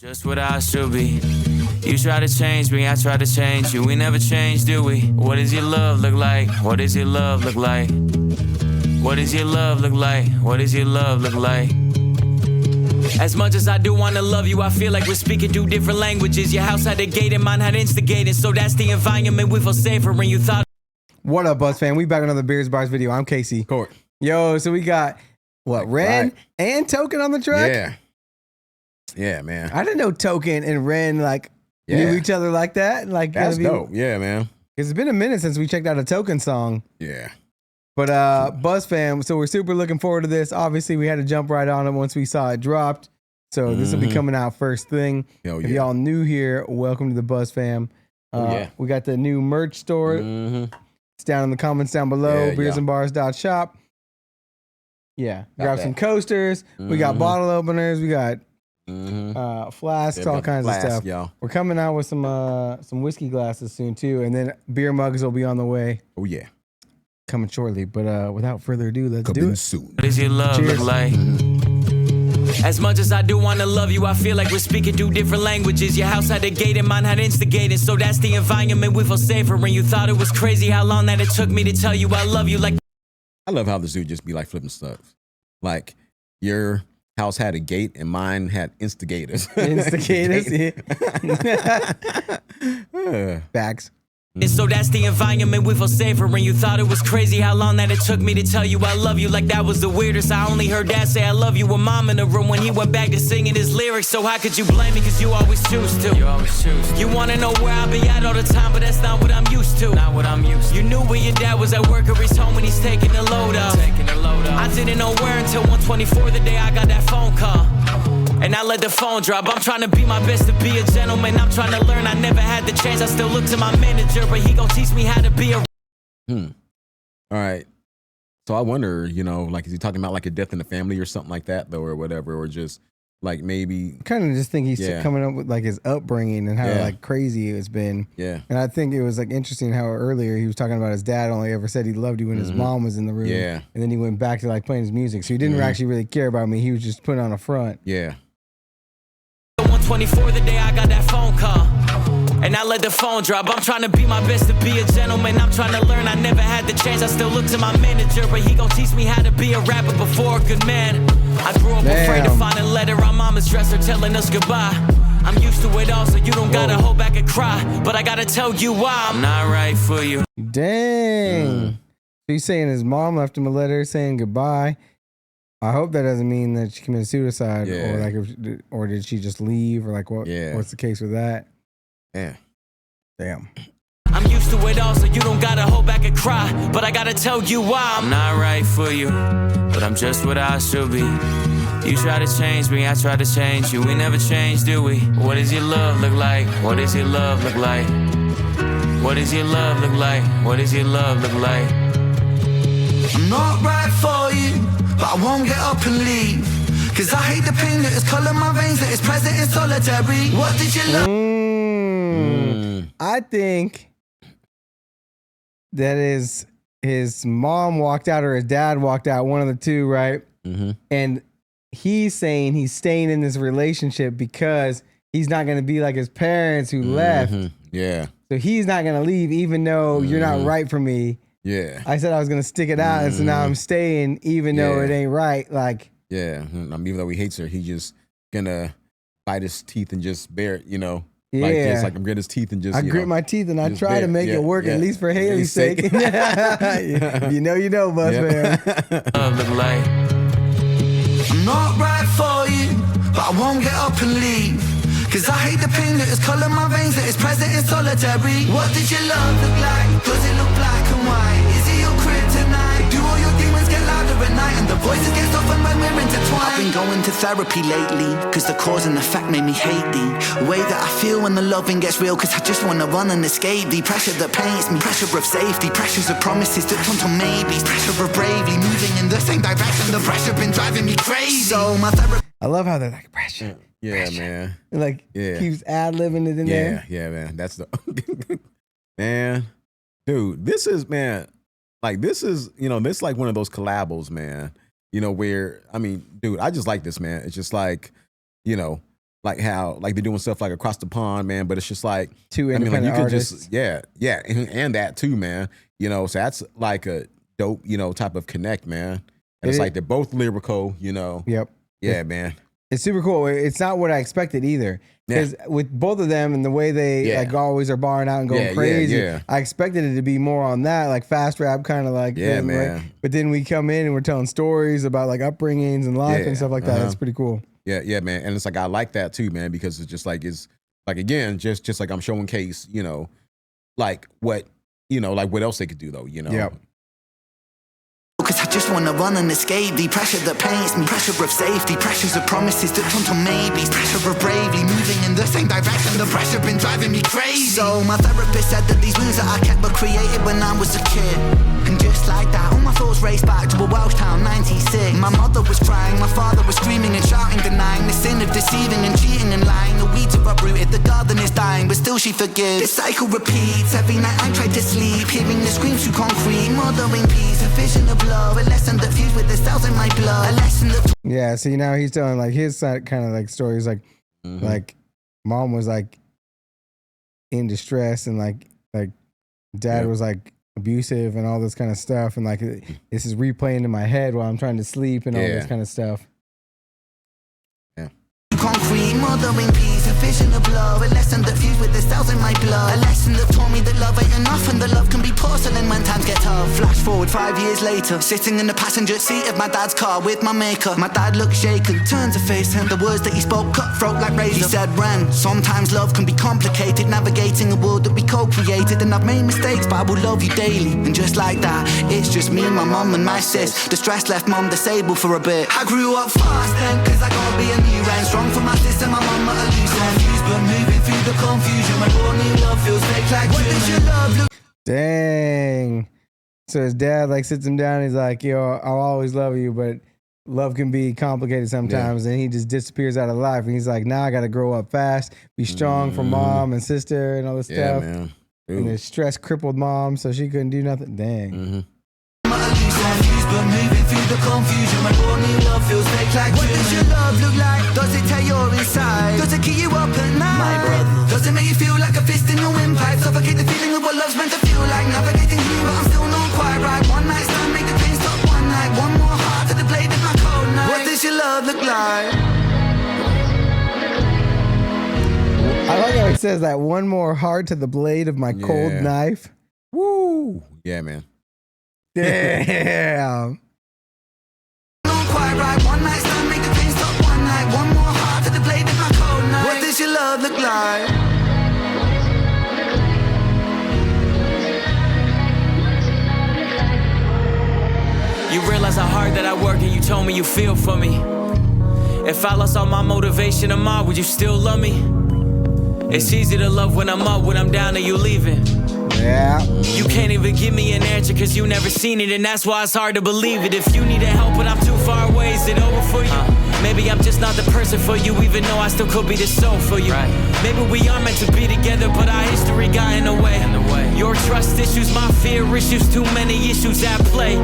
Just what I should be. You try to change me, I try to change you. We never change, do we? What does your love look like? What does your love look like? What does your love look like? What does your love look like? As much as I do wanna love you, I feel like we're speaking two different languages. Your house had a gate and mine had instigated, so that's the environment we feel safer when you thought. What up, Buzz fam? We back with another Beers Bars video. I'm Casey. Court. Yo, so we got what, Ren and Token on the track? Yeah, man. I didn't know Token and Ren knew each other like that. Like that's dope. Yeah, man. It's been a minute since we checked out a Token song. Yeah. But Buzz fam, so we're super looking forward to this. Obviously, we had to jump right on it once we saw it dropped. So this will be coming out first thing. If y'all new here, welcome to the Buzz fam. We got the new merch store. It's down in the comments down below. beersandbars.shop. Yeah, grab some coasters. We got bottle openers. We got flasks, all kinds of stuff. Y'all. We're coming out with some whiskey glasses soon too, and then beer mugs will be on the way. Oh yeah, coming shortly. But without further ado, let's do it. Soon. What does your love look like? As much as I do wanna love you, I feel like we're speaking two different languages. Your house had a gate and mine had instigated, so that's the environment we feel safer. And you thought it was crazy how long that it took me to tell you I love you. Like, I love how this dude just be like flipping stuff. Like your house had a gate and mine had instigators. Instigators, yeah. Facts. And so that's the environment we feel safer. And you thought it was crazy how long that it took me to tell you I love you. Like that was the weirdest. I only heard dad say I love you with mom in the room when he went back to singing his lyrics. So how could you blame me? Cause you always choose to. You always choose to. You wanna know where I'll be at all the time, but that's not what I'm used to. Not what I'm used to. You knew where your dad was at work or he's home when he's taking the load up. I didn't know where until 1:24 the day I got that phone call. And I let the phone drop. I'm trying to be my best to be a gentleman. I'm trying to learn. I never had the chance. I still look to my manager, but he gon' teach me how to be a. All right. So I wonder, like, is he talking about like a death in the family or something like that, though, or whatever, or just like maybe? Kind of just think he's coming up with like his upbringing and how like crazy it's been. Yeah. And I think it was like interesting how earlier he was talking about his dad only ever said he loved you when his mom was in the room. Yeah. And then he went back to like playing his music, so he didn't actually really care about me. He was just putting on a front. Yeah. 1:24 the day I got that phone call. And I let the phone drop. I'm trying to be my best to be a gentleman. I'm trying to learn. I never had the chance. I still look to my manager, but he gon' teach me how to be a rapper before a good man. I grew up afraid to find a letter on mama's dresser telling us goodbye. I'm used to it all, so you don't gotta hold back and cry. But I gotta tell you why I'm not right for you. Dang. He's saying his mom left him a letter saying goodbye. I hope that doesn't mean that she committed suicide, or like, or did she just leave, or like what? What's the case with that? Yeah. Damn. I'm used to it all, so you don't gotta hold back and cry. But I gotta tell you why I'm not right for you, but I'm just what I should be. You try to change me, I try to change you. We never change, do we? What does your love look like? What does your love look like? What does your love look like? What does your love look like? I'm not right for you, but I won't get up and leave. Cause I hate the pain that is coloring my veins, that is present in solitary. What did you love? I think that his mom walked out or his dad walked out, one of the two, right? And he's saying he's staying in this relationship because he's not going to be like his parents who left. Yeah. So he's not going to leave even though you're not right for me. Yeah. I said I was going to stick it out, and so now I'm staying even though it ain't right. Like, yeah. Even though he hates her, he just gonna bite his teeth and just bear it, Yeah. Like this, like I'm gritting his teeth and just. I grit my teeth and I try to make it work, at least for Haley's sake. You know, Buzz man. Look like. I'm not right for you, but I won't get up and leave. Cause I hate the pain that is coloring my veins, that is present in solitary. What did your love look like? Does it look black and white? Is it your kryptonite? Do all your demons get louder at night and the voices get softened when we're intertwined? I've been going to therapy lately, cause the cause and the fact made me hate the way that I feel when the loving gets real. Cause I just wanna run and escape the pressure that paints me. Pressure of safety, pressures of promises that turn to maybes. Pressure of bravely moving in the same direction. The pressure been driving me crazy. So my therapy. I love how they're like, pressure. Yeah, pressure. Man. Like, keeps ad-libbing it in there. Yeah, man. That's the man, dude. This is like this is like one of those collabos, man. Where I mean, dude, I just like this, man. It's just like, like how like they're doing stuff like across the pond, man. But it's just like Two I mean, like independent you could artists. just and that too, man. You know, so that's like a dope, you know, type of connect, man. And it's like they're both lyrical, you know. Yep. Yeah, man. It's super cool. It's not what I expected either. Because with both of them and the way they like always are barring out and going crazy, I expected it to be more on that, like fast rap kind of like thing, man. Right? But then we come in and we're telling stories about like upbringings and life and stuff like that. It's pretty cool. Yeah, man. And it's like I like that too, man, because it's just like again, just like I'm showing case, you know, like what, you know, like what else they could do though, you know. Yep. Cause I just wanna run and escape the pressure that paints me. Pressure of safety, pressures of promises that turn to maybes. Pressure of bravely moving in the same direction. The pressure been driving me crazy. So my therapist said that these wounds that I kept were created when I was a kid. And just like that, all my thoughts raced back to a Welsh town, 96. My mother was crying, my father was screaming and shouting, denying the sin of deceiving and cheating and lying. The weeds are uprooted, the garden is dying, but still she forgives. This cycle repeats, every night I try to sleep, hearing the screams through concrete, mothering peace, a vision of love, a lesson that fused with the cells in my blood, a lesson that... Yeah, see now he's telling like his side kind of like stories like mom was like in distress and like dad was like abusive and all this kind of stuff, and like this is replaying in my head while I'm trying to sleep and all this kind of stuff. Concrete, mothering peace, a vision of love, a lesson that fused with the cells in my blood, a lesson that taught me that love ain't enough and that love can be porcelain when times get tough. Flash forward 5 years later, sitting in the passenger seat of my dad's car with my maker. My dad looked shaken, turned to face him, the words that he spoke cut throat like razor. He said, Ren, sometimes love can be complicated, navigating a world that we co-created, and I've made mistakes but I will love you daily. And just like that, it's just me, my mum and my sis. The stress left mum disabled for a bit. I grew up fast then, cause I gotta be a new Ren. Strong for my sister, my mama a loose end. Confused but moving through the confusion. My born new love feels fake like what does your love look? Dang. So his dad like sits him down and he's like, yo, I'll always love you, but love can be complicated sometimes. And he just disappears out of life. And he's like, now I got to grow up fast, be strong for mom and sister and all this stuff. Man. And his stress crippled mom, so she couldn't do nothing. Dang. Confused but moving through the confusion. My born new love feels fake like what does your love look like? Does it tear your inside? Does it keep you up at night? My brother. Does it make you feel like a fist in the windpipe? Suffocate the feeling of what love's meant to feel like. Navigating you but I'm still not quite right. One night stand, make the pain stop one night. One more heart to the blade of my cold knife. What does your love look like? I like how it says that, one more heart to the blade of my cold knife. Woo. Yeah, man. Damn. Not quite right. One night stand, make the pain stop one night. One more heart to the blade of my cold knife. What does your love look like? You realize how hard that I work and you told me you feel for me. If I lost all my motivation tomorrow, would you still love me? It's easy to love when I'm up, when I'm down and you leaving. Yeah. You can't even give me an answer cause you never seen it, and that's why it's hard to believe it. If you need help but I'm too far away, is it over for you? Maybe I'm just not the person for you, even though I still could be the soul for you. Maybe we are meant to be together, but our history got in the way. Your trust issues, my fear issues, too many issues at play.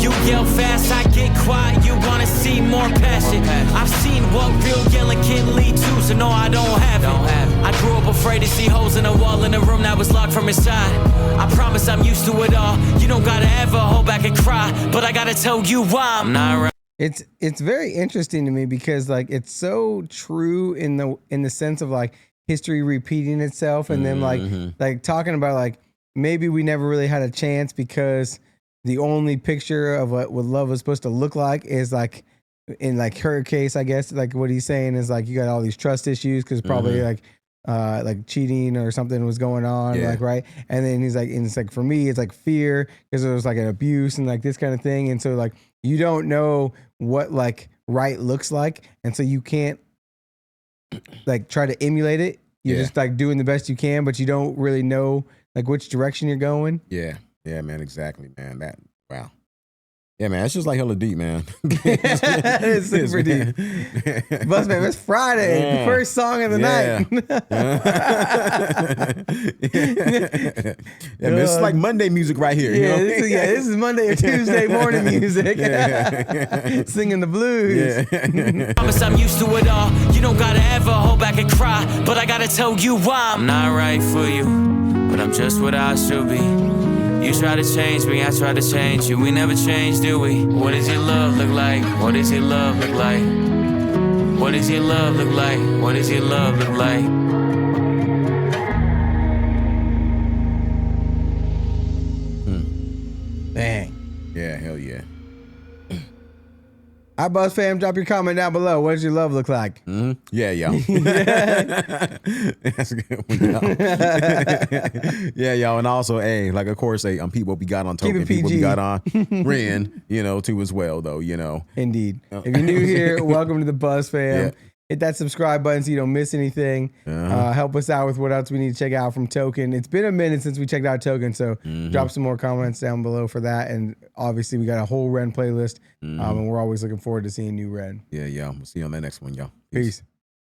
You yell fast, I get quiet, you wanna see more passion. I've seen what real yelling can lead to, so no, I don't have it. I grew up afraid to see holes in a wall in a room that was locked from inside. I promise I'm used to it all. You don't gotta ever hold back and cry, but I gotta tell you why I'm not right. It's very interesting to me because like it's so true in the sense of like history repeating itself, and then like talking about like maybe we never really had a chance because the only picture of what love was supposed to look like is like in like her case, I guess like what he's saying is like you got all these trust issues because probably like cheating or something was going on, like right, and then he's like, and it's like for me it's like fear because it was like an abuse and like this kind of thing, and so like you don't know what like right looks like, and so you can't like try to emulate it. You're just like doing the best you can, but you don't really know like which direction you're going. Yeah, man, exactly, man. That wow. Yeah, man, it's just like hella deep, man. It's super deep. Bus man, it's Friday, the first song of the night. Yeah, man, it's like Monday music right here. Yeah, you know? this is Monday or Tuesday morning music. Singing the blues. Promise I'm used to it all. You don't gotta ever hold back and cry, but I gotta tell you why I'm not right for you, but I'm just what I should be. You try to change me, I try to change you. We never change, do we? What does your love look like? What does your love look like? What does your love look like? What does your love look like? Dang. Yeah, hell yeah. All right, Buzz fam, drop your comment down below. What does your love look like? Yeah, y'all. That's a good one, y'all. Yeah, y'all. And also, hey, like, of course, hey, people we got on Token, people we got on Ren, too, as well, though, Indeed. If you're new here, welcome to the Buzz fam. Yeah. Hit that subscribe button so you don't miss anything. Help us out with what else we need to check out from Token. It's been a minute since we checked out Token, so drop some more comments down below for that. And obviously, we got a whole Ren playlist, and we're always looking forward to seeing new Ren. Yeah. We'll see you on the next one, y'all. Peace.